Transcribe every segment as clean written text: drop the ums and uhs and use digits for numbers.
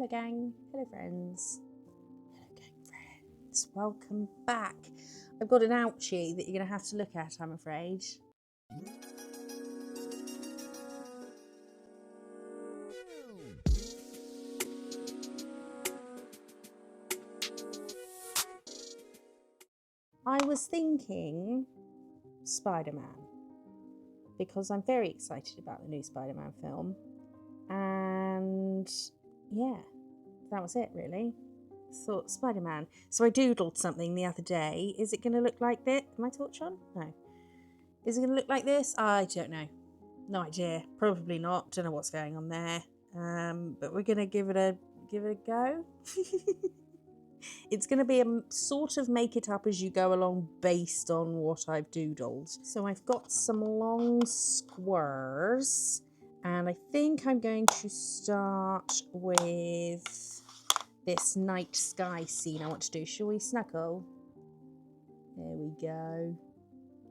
Hello gang, hello friends, hello gang friends, welcome back. I've got an ouchie that you're going to have to look at, I'm afraid. I was thinking Spider-Man, because I'm very excited about the new Spider-Man film, and yeah, that was it really. Thought Spider-Man. So I doodled something the other day. Is it going to look like this? Am I torch on? No. Is it going to look like this? I don't know. No idea. Probably not. Don't know what's going on there. But we're going to give it a go. It's going to be a sort of make it up as you go along based on what I've doodled. So I've got some long squares, and I think I'm going to start with this night sky scene I want to do. Shall we snuggle? There we go.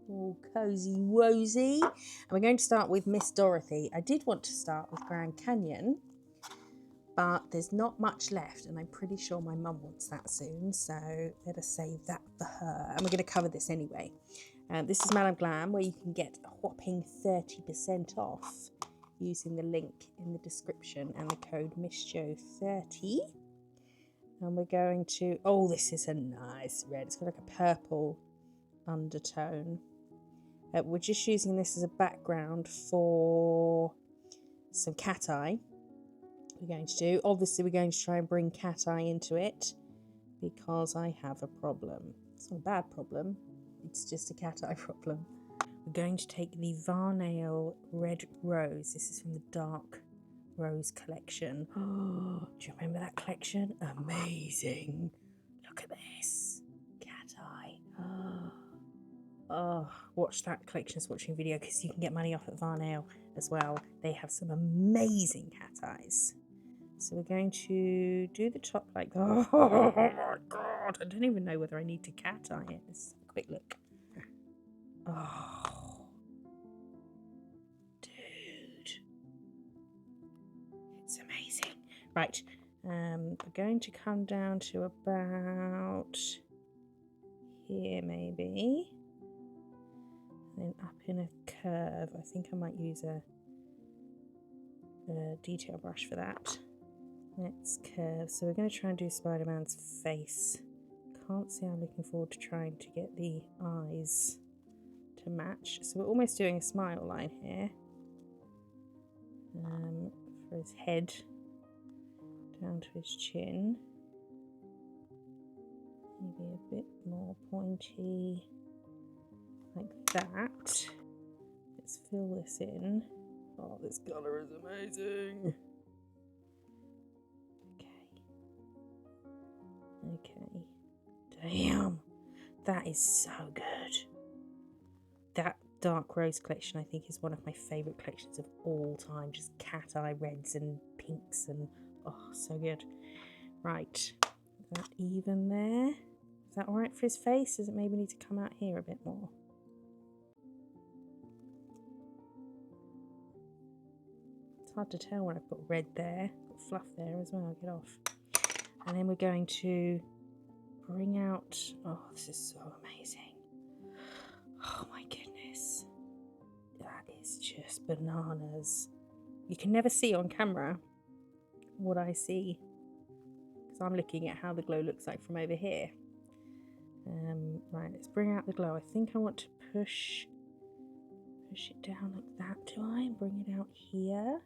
All cozy wozy. And we're going to start with Miss Dorothy. I did want to start with Grand Canyon, but there's not much left, and I'm pretty sure my mum wants that soon, so better save that for her. And we're going to cover this anyway. This is Glam, where you can get a whopping 30% off using the link in the description and the code MissJo30. And we're going to, oh, this is a nice red. It's got like a purple undertone. We're just using this as a background for some Cateye. We're going to do, obviously we're going to try and bring Cateye into it because I have a problem. It's not a bad problem, it's just a Cateye problem. We're going to take the Varnail Red Rose. This is from the Dark Rose collection. Oh, do you remember that collection? Amazing. Look at this. Cateye. Oh, watch that collection swatching video because you can get money off at Varnail as well. They have some amazing Cateyes. So we're going to do the top like that. Oh my god, I don't even know whether I need to Cateye it. Let's have a quick look. Oh, dude. It's amazing. Right, we're going to come down to about here maybe. And then up in a curve. I think I might use a detail brush for that. Let's curve. So we're going to try and do Spider-Man's face. Can't say I'm looking forward to trying to get the eyes to match. So we're almost doing a smile line here. For his head down to his chin. Maybe a bit more pointy like that. Let's fill this in. Oh, this colour is amazing. Okay. Damn. That is so good. That Dark Rose collection I think is one of my favourite collections of all time. Just Cateye reds and pinks and oh, so good. Right. Is that even there? Is that alright for his face? Does it maybe need to come out here a bit more? It's hard to tell when I've got red there. Got fluff there as well. Get off. And then we're going to bring out, oh, this is so amazing. Oh my goodness. That is just bananas. You can never see on camera what I see because I'm looking at how the glow looks like from over here. Right, let's bring out the glow. I think I want to push it down like that, do I? And bring it out here.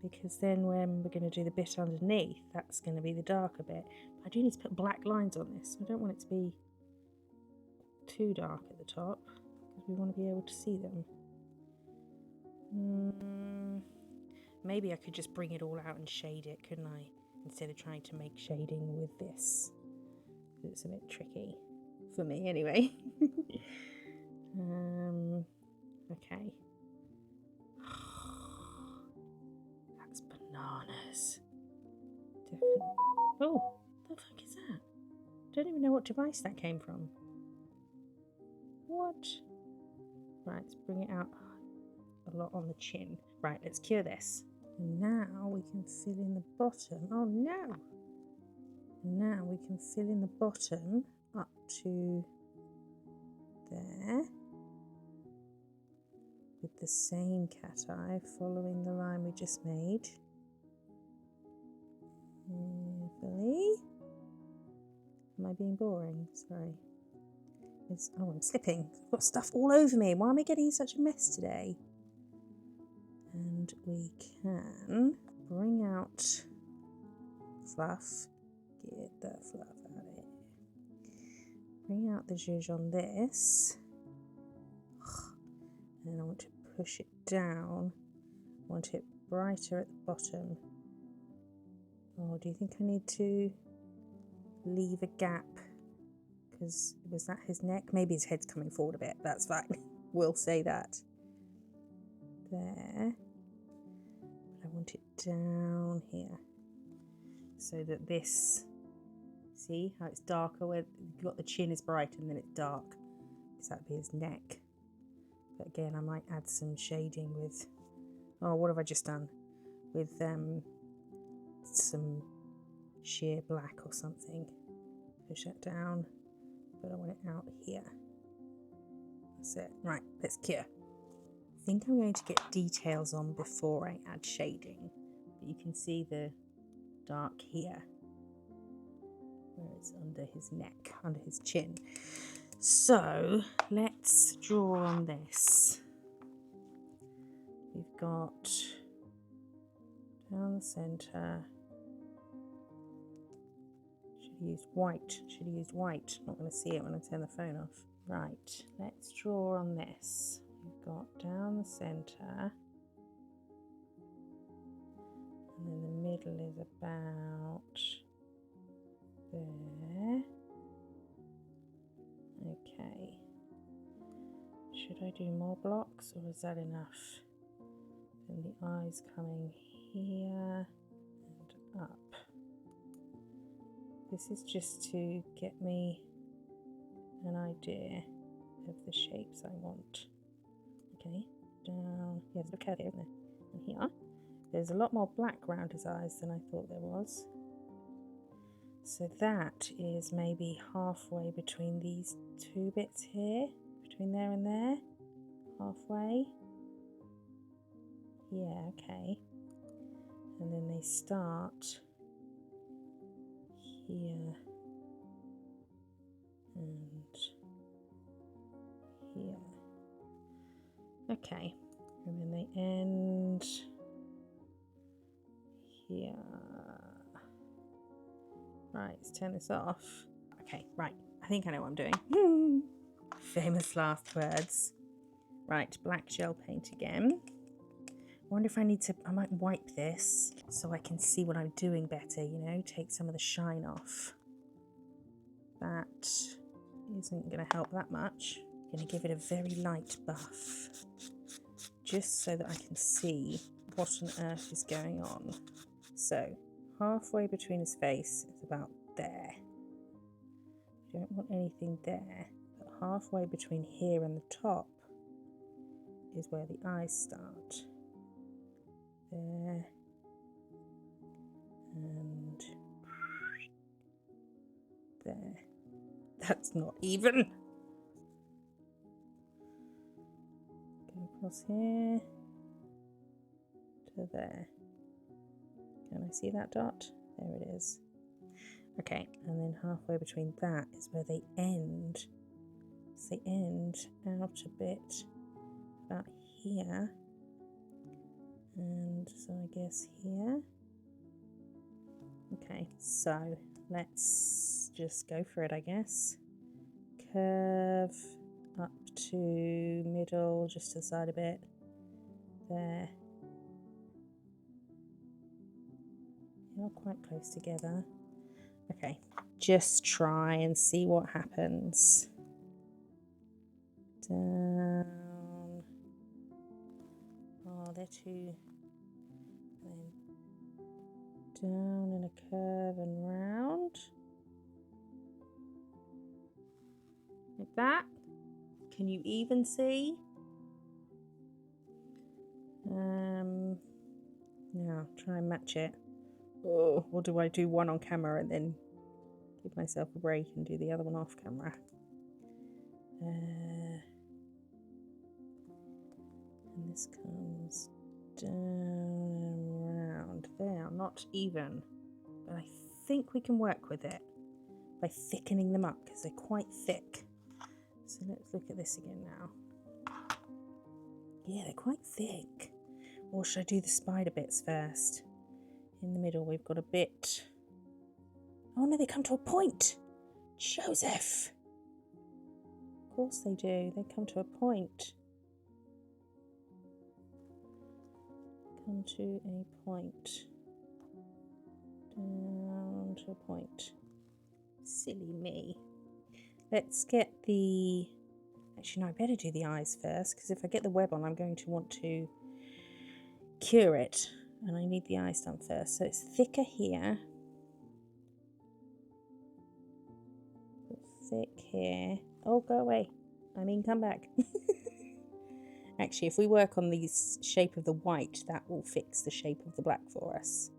Because then when we're going to do the bit underneath, that's going to be the darker bit. I do need to put black lines on this. I don't want it to be too dark at the top, because we want to be able to see them. Maybe I could just bring it all out and shade it, couldn't I? Instead of trying to make shading with this. It's a bit tricky. For me, anyway. Okay. Bananas. Definitely. Oh, what the fuck is that? Don't even know what device that came from. What? Right, let's bring it out a lot on the chin. Right, let's cure this. And now we can fill in the bottom. Oh no! And now we can fill in the bottom up to there with the same cat eye, following the line we just made. Carefully. Am I being boring? Sorry. Oh, I'm slipping. I've got stuff all over me. Why am I getting in such a mess today? And we can bring out fluff. Get that fluff out of here. Bring out the zhuzh on this. And then I want to push it down. I want it brighter at the bottom. Oh, do you think I need to leave a gap? Because was that his neck? Maybe his head's coming forward a bit. That's fine. We'll say that. There. But I want it down here. So that this, see how it's darker where you've got the chin is bright and then it's dark. Because that would be his neck. But again, I might add some shading with, oh, what have I just done? With some sheer black or something. Push that down, but I want it out here. That's it. Right, let's cure. I think I'm going to get details on before I add shading. But you can see the dark here, where it's under his neck, under his chin. So let's draw on this. We've got down the centre. Should have used white. Should have used white. Not going to see it when I turn the phone off. Right, let's draw on this. We've got down the centre. And then the middle is about there. Okay. Should I do more blocks or is that enough? Then the eyes coming here and up. This is just to get me an idea of the shapes I want. Okay, down. Yeah, there's a curve here, isn't there? And here. There's a lot more black around his eyes than I thought there was. So that is maybe halfway between these two bits here. Between there and there. Halfway. Yeah, okay. And then they start here and here. Okay. And then they end here. Right, let's turn this off. Okay, right. I think I know what I'm doing. Famous last words. Right, black gel paint again. I wonder if I need to, I might wipe this so I can see what I'm doing better, you know, take some of the shine off. That isn't going to help that much. I'm going to give it a very light buff, just so that I can see what on earth is going on. So, halfway between his face is about there. I don't want anything there, but halfway between here and the top is where the eyes start. There. And there. That's not even. Go across here to there. Can I see that dot? There it is. Okay, and then halfway between that is where they end. So they end out a bit about here. And so I guess here. Okay, so let's just go for it, I guess. Curve up to middle, just to the side a bit. There. Not quite close together. Okay, just try and see what happens. Down. Oh, they're too. Then down in a curve and round. Like that. Can you even see? Now Now try and match it. Oh, or do I do one on camera and then give myself a break and do the other one off camera? And this comes down around there, not even, but I think we can work with it by thickening them up because they're quite thick. So let's look at this again now. Yeah, they're quite thick. Or should I do the spider bits first? In the middle we've got a bit. Oh no, they come to a point. Joseph. Of course they do. They come to a point. Come to a point. Down to a point. Silly me. Let's get the... Actually, no, I better do the eyes first, because if I get the web on, I'm going to want to cure it. And I need the eyes done first. So it's thicker here. Thick here. Oh, go away. I mean, come back. Actually, if we work on the shape of the white, that will fix the shape of the black for us.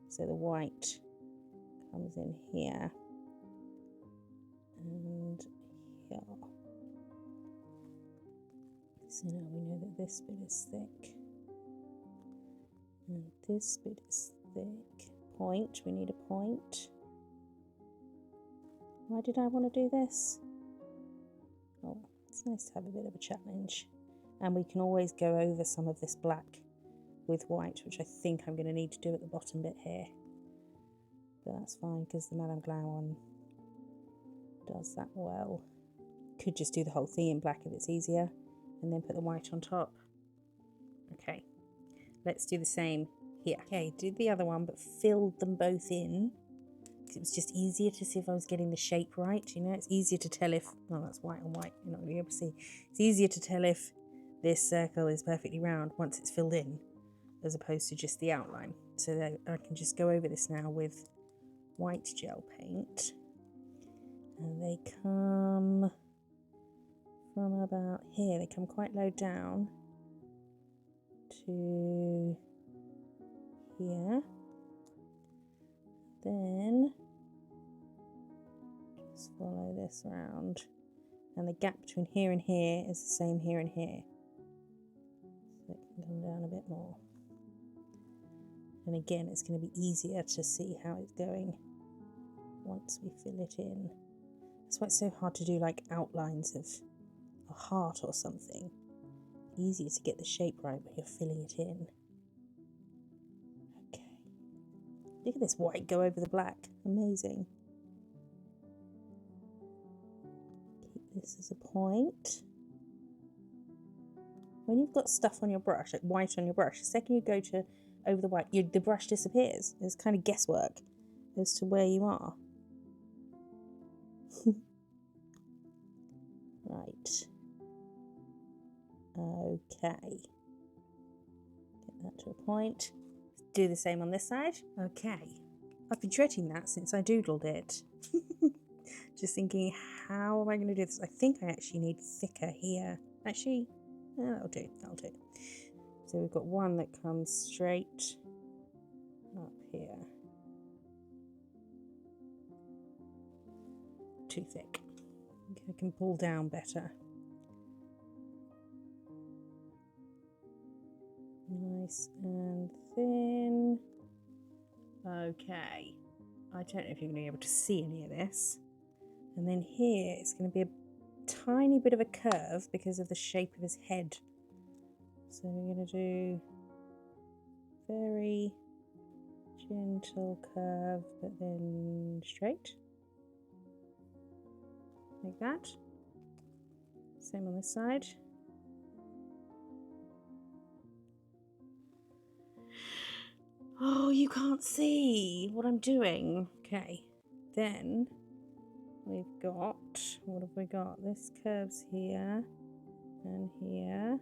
So the white comes in here. And here. So now we know that this bit is thick. And this bit is thick. Point. We need a point. Why did I want to do this? Oh, it's nice to have a bit of a challenge. And we can always go over some of this black with white, which I think I'm going to need to do at the bottom bit here. But that's fine, because the Madame Glam one does that well. Could just do the whole thing in black if it's easier, and then put the white on top. Okay, let's do the same here. Okay, did the other one, but filled them both in. It was just easier to see if I was getting the shape right, you know. It's easier to tell if... Oh, that's white on white. You're not going to be able to see. It's easier to tell if this circle is perfectly round once it's filled in, as opposed to just the outline. So that I can just go over this now with white gel paint. And they come from about here. They come quite low down to here. Then just follow this around, and the gap between here and here is the same here and here, so it can come down a bit more. And again, it's going to be easier to see how it's going once we fill it in. That's why it's so hard to do like outlines of a heart or something. Easier to get the shape right when you're filling it in. Look at this white go over the black. Amazing. Keep this as a point. When you've got stuff on your brush, like white on your brush, the second you go to over the white, the brush disappears. There's kind of guesswork as to where you are. Right. Okay. Get that to a point. Do the same on this side. Okay, I've been dreading that since I doodled it. Just thinking, how am I going to do this? I think I actually need thicker here. Actually, that'll do, that'll do. So we've got one that comes straight up here. Too thick. I can pull down better. Nice and thin. Okay. I don't know if you're going to be able to see any of this. And then here it's going to be a tiny bit of a curve because of the shape of his head. So we're going to do very gentle curve, but then straight. Like that. Same on this side. Oh, you can't see what I'm doing. Okay, then we've got, what have we got? This curves here and here.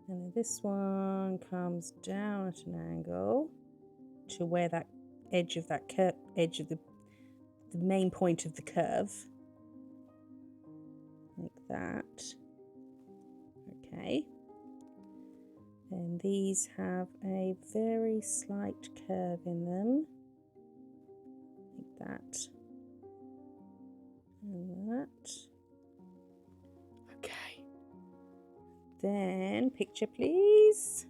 And then this one comes down at an angle to where that edge of that curve, edge of the main point of the curve. Like that. Okay. Then these have a very slight curve in them, like that, and that. Okay. Then, picture please.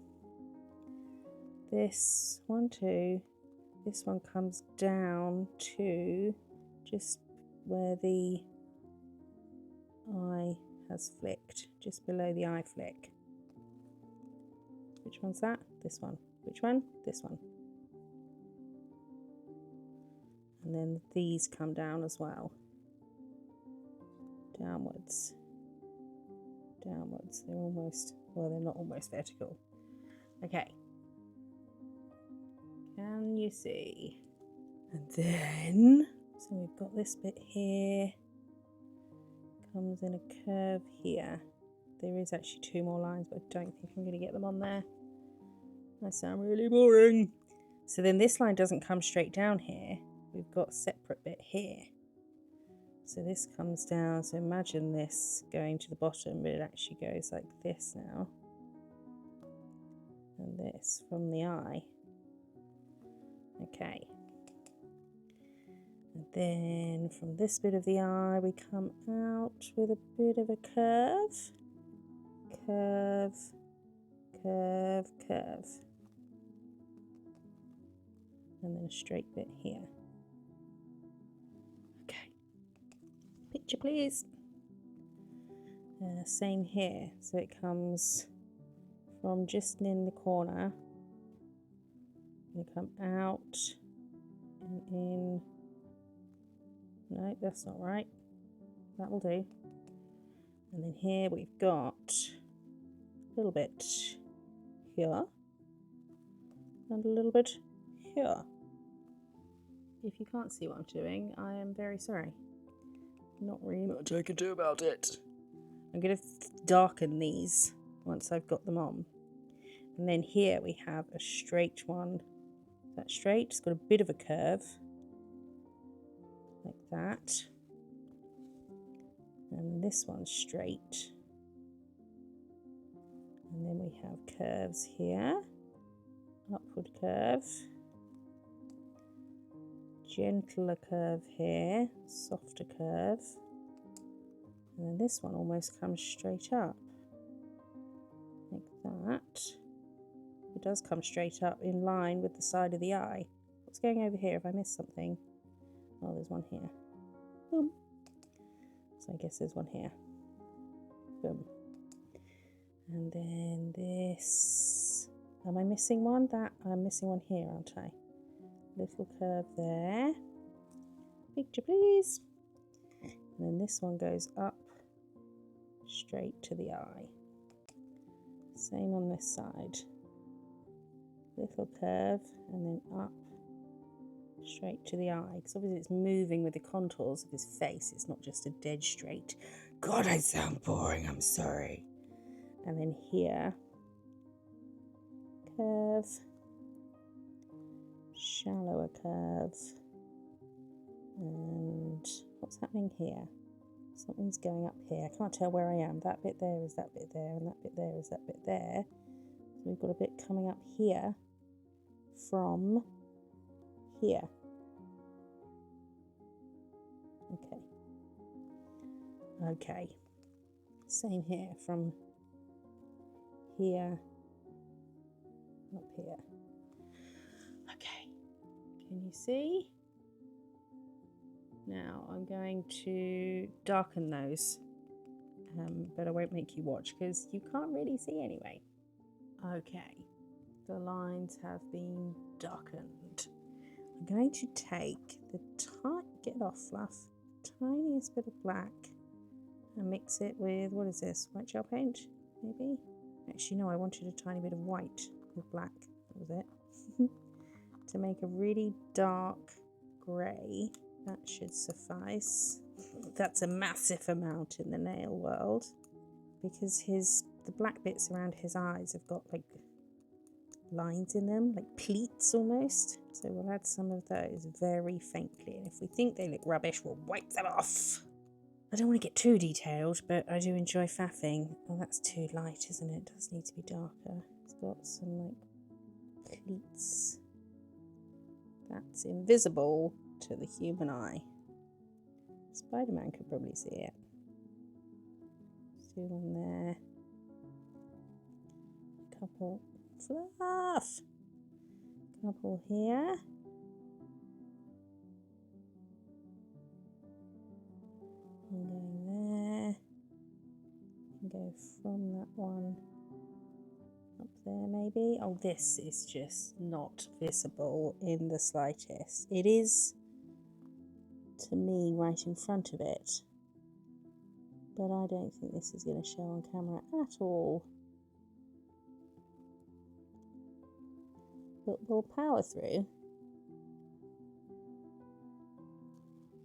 This one too. This one comes down to just where the eye has flicked, just below the eye flick. Which one's that? This one. Which one? This one. And then these come down as well. Downwards. Downwards. They're almost, well, they're not almost vertical. Okay. Can you see? And then, so we've got this bit here. Comes in a curve here. There is actually 2 more lines, but I don't think I'm going to get them on there. I sound really boring. So then this line doesn't come straight down here. We've got a separate bit here. So this comes down. So imagine this going to the bottom, but it actually goes like this now. And this from the eye. Okay. And then from this bit of the eye, we come out with a bit of a curve. Curve, curve, curve. And then a straight bit here. Okay. Picture please. Same here. So it comes from just in the corner. And come out and in. No, that's not right. That will do. And then here we've got a little bit here and a little bit here. If you can't see what I'm doing, I am very sorry. Not really much I can do about it. I'm going to darken these once I've got them on. And then here we have a straight one. That's straight. It's got a bit of a curve. Like that. And this one's straight. And then we have curves here. Upward curve. Gentler curve here. Softer curve. And then this one almost comes straight up. Like that. It does come straight up in line with the side of the eye. What's going over here? Have I missed something? Oh, there's one here. Boom. So I guess there's one here. Boom. And then this. Am I missing one? I'm missing one here, aren't I? Little curve there. Picture, please. And then this one goes up straight to the eye. Same on this side. Little curve and then up straight to the eye, because obviously it's moving with the contours of his face. It's not just a dead straight. God, I sound boring, I'm sorry. And then here, curve, shallower curve, and what's happening here? Something's going up here. I can't tell where I am. That bit there is that bit there, and that bit there is that bit there. So we've got a bit coming up here from here. Okay. Okay. Same here from here up here. Okay. Can you see? Now I'm going to darken those, but I won't make you watch because you can't really see anyway. Okay. The lines have been darkened. I'm going to take the get it off fluff, tiniest bit of black and mix it with, what is this, white gel paint, maybe? Actually, no, I wanted a tiny bit of white with black, that was it. To make a really dark grey, that should suffice. That's a massive amount in the nail world because the black bits around his eyes have got like lines in them, like pleats almost. So we'll add some of those very faintly, and if we think they look rubbish, we'll wipe them off. I don't want to get too detailed, but I do enjoy faffing. Oh, that's too light, isn't it? It does need to be darker. It's got some like pleats. That's invisible to the human eye. Spider-Man could probably see it. Let's do one there. Couple fluff. Couple here. And going there. And go from that one up there maybe. Oh, this is just not visible in the slightest. It is to me right in front of it, but I don't think this is going to show on camera at all. But we'll power through.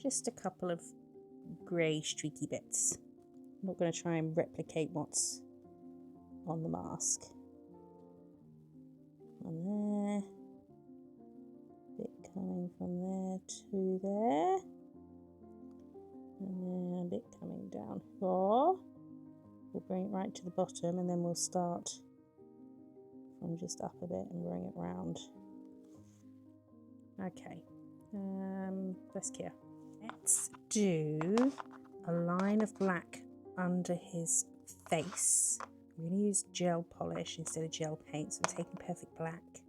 Just a couple of grey streaky bits. I'm not going to try and replicate what's on the mask. One there. Bit coming from there to there. And then a bit coming down here. We'll bring it right to the bottom and then we'll start from just up a bit and bring it round. Okay. Let's cure. Let's do a line of black under his face. I'm going to use gel polish instead of gel paint, so I'm taking perfect black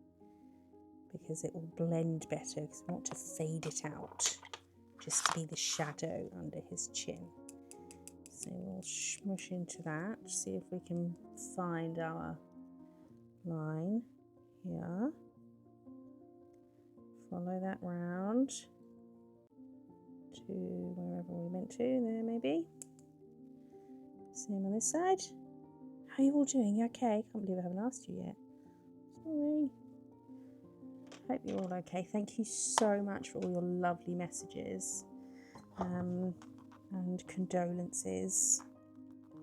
because it will blend better, because I want to fade it out just to be the shadow under his chin. So we'll smush into that, see if we can find our line here. Follow that round to wherever we meant to, there maybe. Same on this side. How are you all doing? You okay? Can't believe I haven't asked you yet. Sorry. Hope you're all okay. Thank you so much for all your lovely messages and condolences.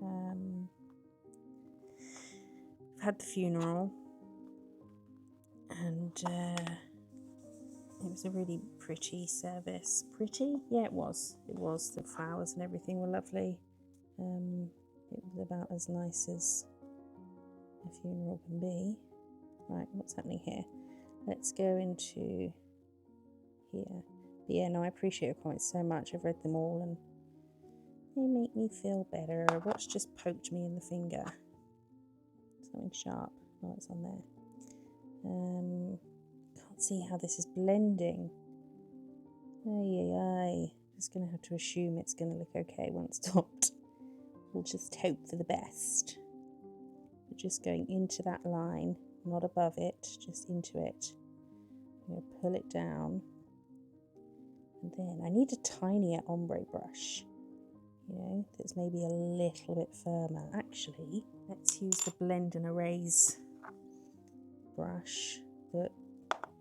I've had the funeral and it was a really pretty service. Pretty? Yeah, it was. It was. The flowers and everything were lovely. It was about as nice as a funeral can be. Right, what's happening here? Let's go into here. But yeah, no, I appreciate your comments so much. I've read them all and they make me feel better. What's just poked me in the finger? Something sharp. Oh, it's on there. Can't see how this is blending. Ay. Just going to have to assume it's going to look okay when it's stopped. We'll just hope for the best. We're just going into that line, not above it, just into it. I'm going to pull it down. And then I need a tinier ombre brush, you know, that's maybe a little bit firmer. Actually, let's use the blend and erase brush that,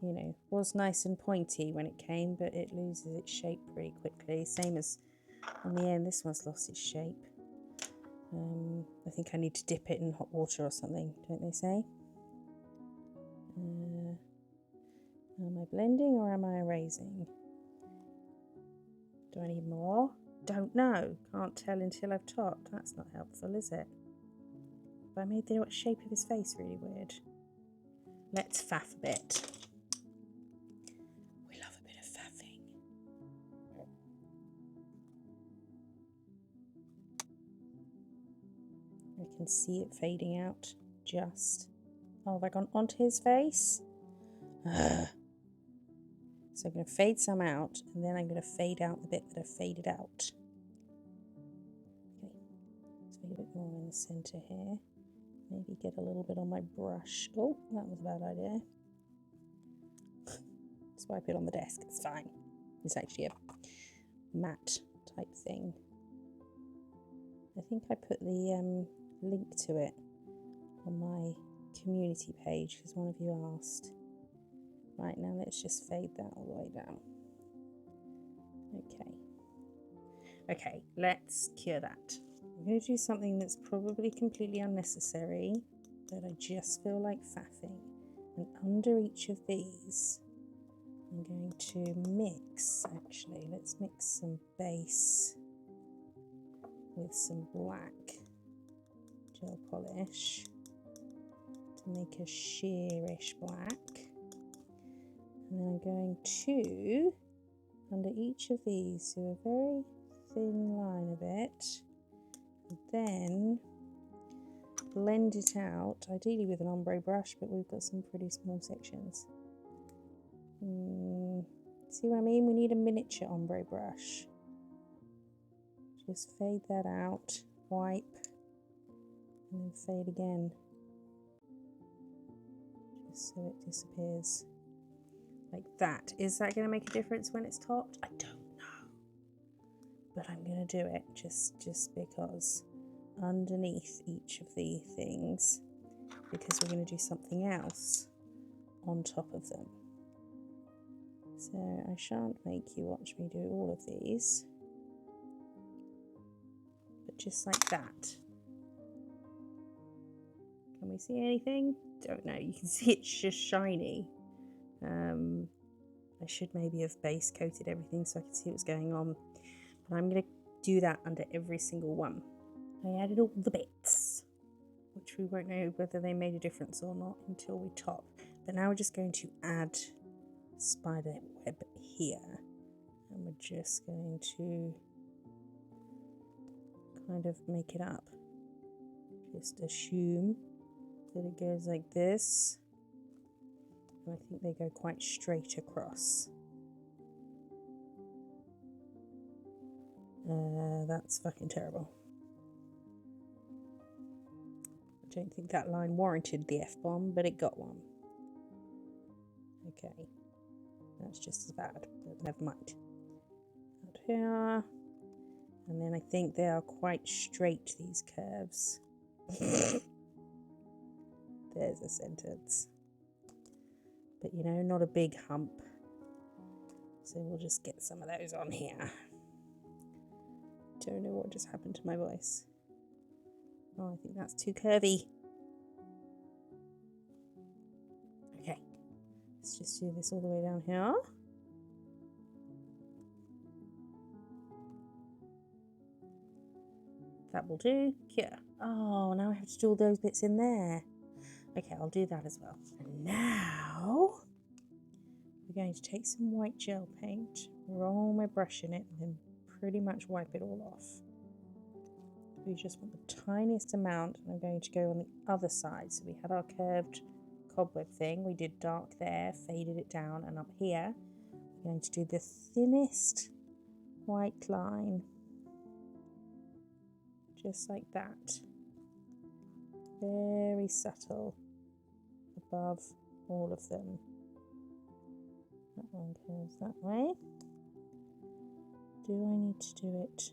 you know, was nice and pointy when it came, but it loses its shape pretty quickly. Same as on the end, this one's lost its shape. I think I need to dip it in hot water or something, don't they say? Am I blending or am I erasing? Do I need more? Don't know. Can't tell until I've topped. That's not helpful, is it? But I made the shape of his face really weird. Let's faff a bit. We love a bit of faffing. I can see it fading out just. Oh, have I gone onto his face? So I'm going to fade some out and then I'm going to fade out the bit that I faded out. Okay, let's fade a bit more in the centre here. Maybe get a little bit on my brush. Oh, that was a bad idea. Swipe it on the desk, it's fine. It's actually a matte type thing. I think I put the link to it on my community page because one of you asked. Right, now let's just fade that all the way down. Okay, let's cure that. I'm going to do something that's probably completely unnecessary, but I just feel like faffing. And under each of these, I'm going to mix, actually, let's mix some base with some black gel polish to make a sheerish black. And then I'm going to, under each of these, do a very thin line of it. And then blend it out, ideally with an ombre brush, but we've got some pretty small sections. See what I mean? We need a miniature ombre brush. Just fade that out, wipe, and then fade again. Just so it disappears. Like that. Is that going to make a difference when it's topped? I don't know. But I'm going to do it just because. Underneath each of the things, because we're going to do something else on top of them. So I shan't make you watch me do all of these, but just like that. Can we see anything? Don't know. You can see it's just shiny. I should maybe have base coated everything so I could see what's going on, but I'm going to do that under every single one. I added all the bits, which we won't know whether they made a difference or not until we top. But now we're just going to add spider web here, and we're just going to kind of make it up. Just assume that it goes like this. And I think they go quite straight across. That's fucking terrible. I don't think that line warranted the F-bomb, but it got one. Okay, that's just as bad, but never mind. Out here, and then I think they are quite straight, these curves. There's a sentence. But you know, not a big hump. So we'll just get some of those on here. Don't know what just happened to my voice. Oh, I think that's too curvy. Okay, let's just do this all the way down here. That will do. Here. Oh, now I have to do all those bits in there. Okay, I'll do that as well. And now we're going to take some white gel paint, roll my brush in it, and then pretty much wipe it all off. We just want the tiniest amount, and I'm going to go on the other side. So we had our curved cobweb thing, we did dark there, faded it down, and up here we're going to do the thinnest white line, just like that, very subtle above all of them. That one goes that way. Do I need to do it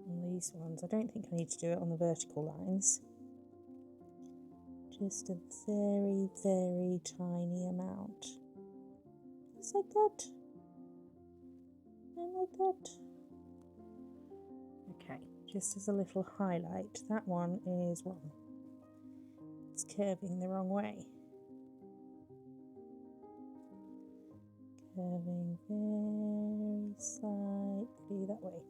on these ones? I don't think I need to do it on the vertical lines. Just a very, very tiny amount. Just like that. And like that. Okay, just as a little highlight. That one is wrong. It's curving the wrong way. Curving very slightly that way.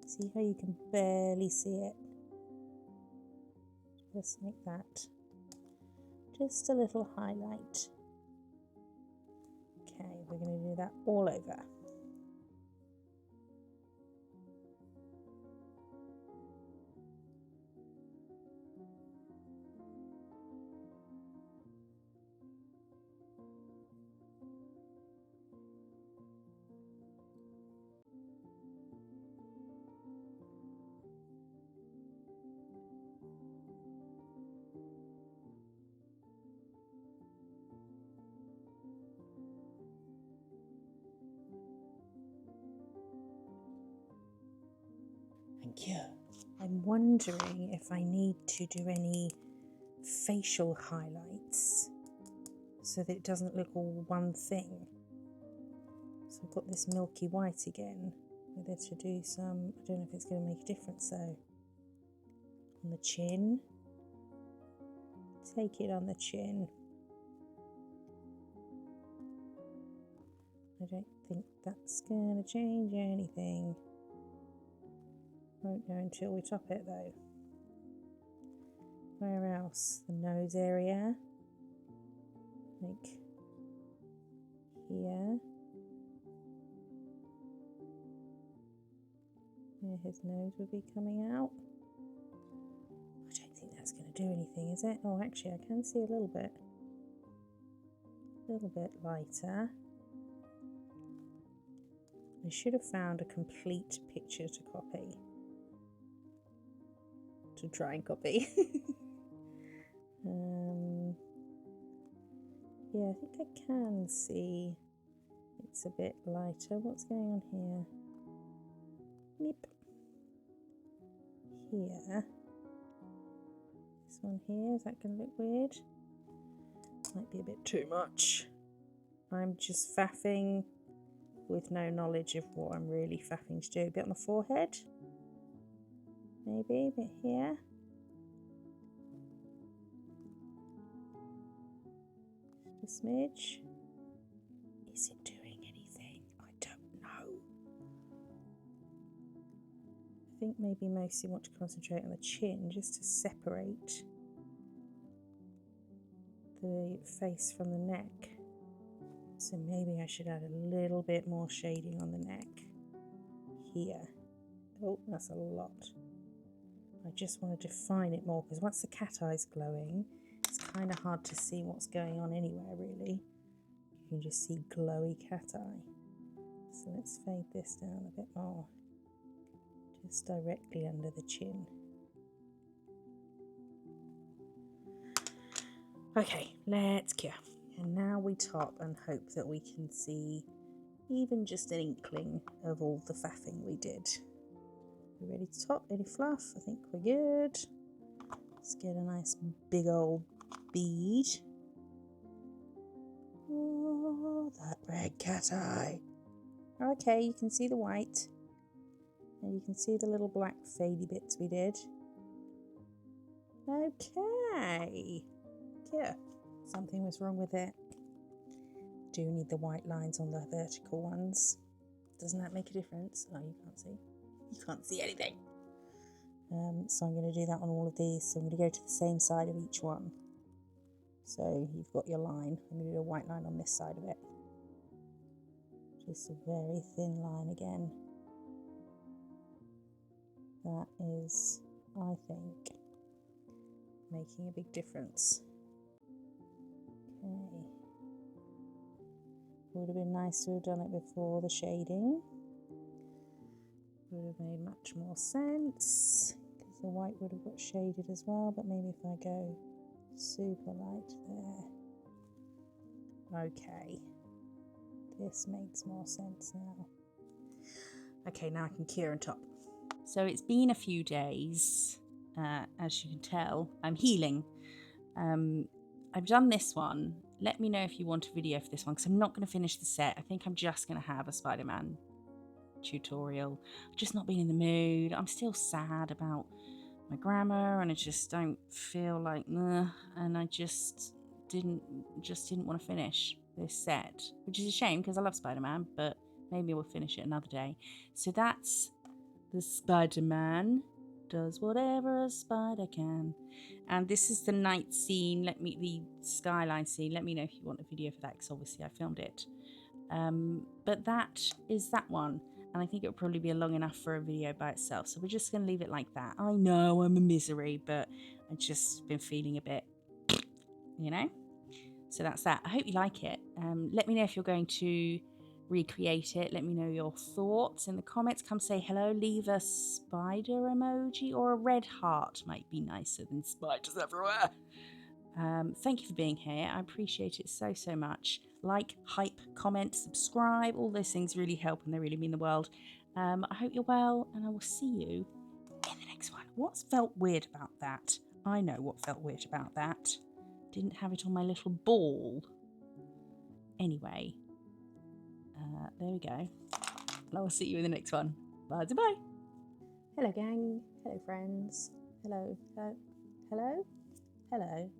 See how you can barely see it? Just like that. Just a little highlight. Okay, we're going to do that all over. Thank you. I'm wondering if I need to do any facial highlights so that it doesn't look all one thing. So I've got this milky white again. Whether to do some, I don't know if it's going to make a difference though. On the chin. Take it on the chin. I don't think that's going to change anything. Won't know until we top it though. Where else? The nose area. Like here. Where his nose would be coming out. I don't think that's going to do anything, is it? Oh, actually, I can see a little bit. A little bit lighter. I should have found a complete picture to copy. To try and copy. Yeah, I think I can see it's a bit lighter. What's going on here? Yep. Here. This one here, is that going to look weird? Might be a bit too much. I'm just faffing with no knowledge of what I'm really faffing to do. A bit on the forehead. Maybe a bit here. Just a smidge. Is it doing anything? I don't know. I think maybe mostly want to concentrate on the chin just to separate the face from the neck. So maybe I should add a little bit more shading on the neck here. Oh, that's a lot. I just want to define it more because once the cat eye's glowing, it's kind of hard to see what's going on anywhere really. You can just see glowy cat eye. So let's fade this down a bit more. Just directly under the chin. Okay, let's cure. And now we top and hope that we can see even just an inkling of all the faffing we did. We ready to top? Any fluff? I think we're good. Let's get a nice big old bead. Oh, that red cat eye. Okay, you can see the white. And you can see the little black fadey bits we did. Okay. Yeah, something was wrong with it. Do need the white lines on the vertical ones. Doesn't that make a difference? Oh, you can't see. You can't see anything. So I'm going to do that on all of these. So I'm going to go to the same side of each one. So you've got your line. I'm going to do a white line on this side of it. Just a very thin line again. That is, I think, making a big difference. Okay. Would have been nice to have done it before the shading. Would have made much more sense because the white would have got shaded as well, but maybe if I go super light there. Okay. This makes more sense now. Okay, now I can cure and top. So it's been a few days, as you can tell, I'm healing. I've done this one. Let me know if you want a video for this one because I'm not going to finish the set. I think I'm just going to have a Spider-Man tutorial. I've just not been in the mood. I'm still sad about my grammar and I just don't feel like and I just didn't want to finish this set, which is a shame because I love Spider-Man, but maybe we'll finish it another day. So that's the Spider-Man does whatever a spider can. And this is the night scene. The skyline scene. Let me know if you want a video for that because obviously I filmed it. But that is that one. And I think it would probably be long enough for a video by itself. So we're just going to leave it like that. I know I'm a misery, but I've just been feeling a bit, you know. So that's that. I hope you like it. Let me know if you're going to recreate it. Let me know your thoughts in the comments. Come say hello. Leave a spider emoji or a red heart might be nicer than spiders everywhere. Thank you for being here. I appreciate it so much. Like, hype, comment, subscribe. All those things really help and they really mean the world. I hope you're well and I will see you in the next one. What's felt weird about that? I know what felt weird about that. Didn't have it on my little ball. Anyway, there we go. I will see you in the next one. Bye. Hello gang. Hello friends. Hello. Hello. Hello.